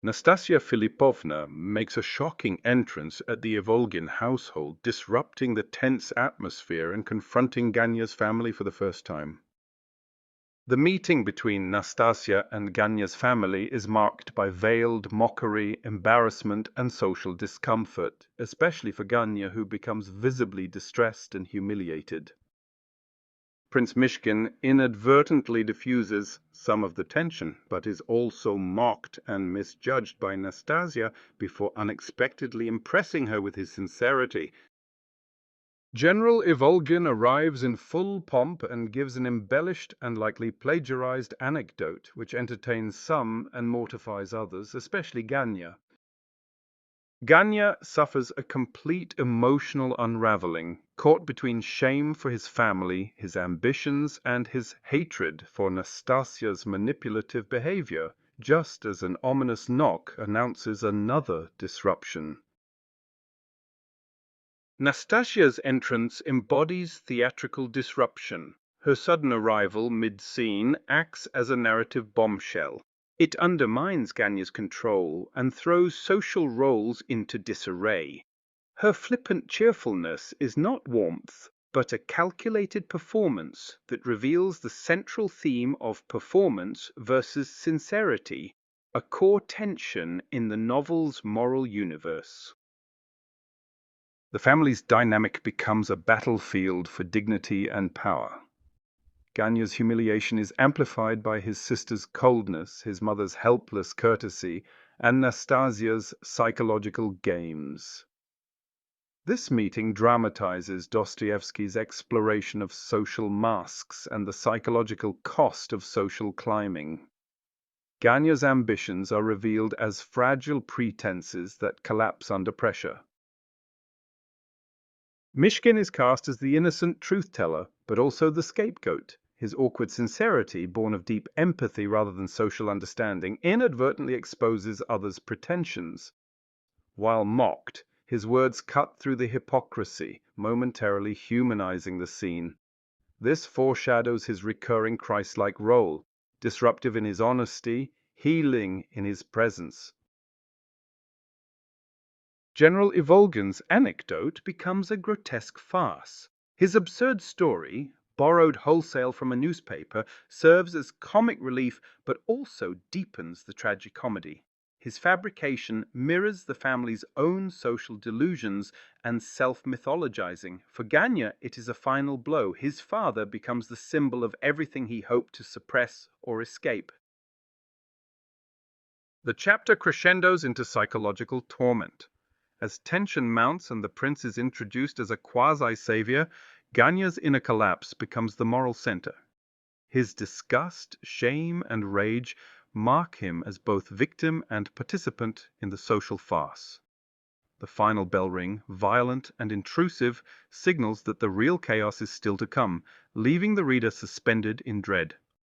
Nastasya Filippovna makes a shocking entrance at the Ivolgin household, disrupting the tense atmosphere and confronting Ganya's family for the first time. The meeting between Nastasya and Ganya's family is marked by veiled mockery, embarrassment, and social discomfort, especially for Ganya, who becomes visibly distressed and humiliated. Prince Myshkin inadvertently diffuses some of the tension, but is also mocked and misjudged by Nastasya before unexpectedly impressing her with his sincerity. General Ivolgin arrives in full pomp and gives an embellished and likely plagiarized anecdote, which entertains some and mortifies others, especially Ganya. Ganya suffers a complete emotional unraveling, caught between shame for his family, his ambitions, and his hatred for Nastasya's manipulative behavior, just as an ominous knock announces another disruption. Nastasya's entrance embodies theatrical disruption. Her sudden arrival mid-scene acts as a narrative bombshell. It undermines Ganya's control and throws social roles into disarray. Her flippant cheerfulness is not warmth, but a calculated performance that reveals the central theme of performance versus sincerity, a core tension in the novel's moral universe. The family's dynamic becomes a battlefield for dignity and power. Ganya's humiliation is amplified by his sister's coldness, his mother's helpless courtesy, and Nastasya's psychological games. This meeting dramatizes Dostoevsky's exploration of social masks and the psychological cost of social climbing. Ganya's ambitions are revealed as fragile pretenses that collapse under pressure. Myshkin is cast as the innocent truth-teller, but also the scapegoat. His awkward sincerity, born of deep empathy rather than social understanding, inadvertently exposes others' pretensions. While mocked, his words cut through the hypocrisy, momentarily humanizing the scene. This foreshadows his recurring Christ-like role, disruptive in his honesty, healing in his presence. General Ivolgin's anecdote becomes a grotesque farce. His absurd story, borrowed wholesale from a newspaper, serves as comic relief but also deepens the tragicomedy. His fabrication mirrors the family's own social delusions and self-mythologizing. For Ganya, it is a final blow. His father becomes the symbol of everything he hoped to suppress or escape. The chapter crescendos into psychological torment. As tension mounts and the prince is introduced as a quasi-savior, Ganya's inner collapse becomes the moral center. His disgust, shame, and rage mark him as both victim and participant in the social farce. The final bell ring, violent and intrusive, signals that the real chaos is still to come, leaving the reader suspended in dread.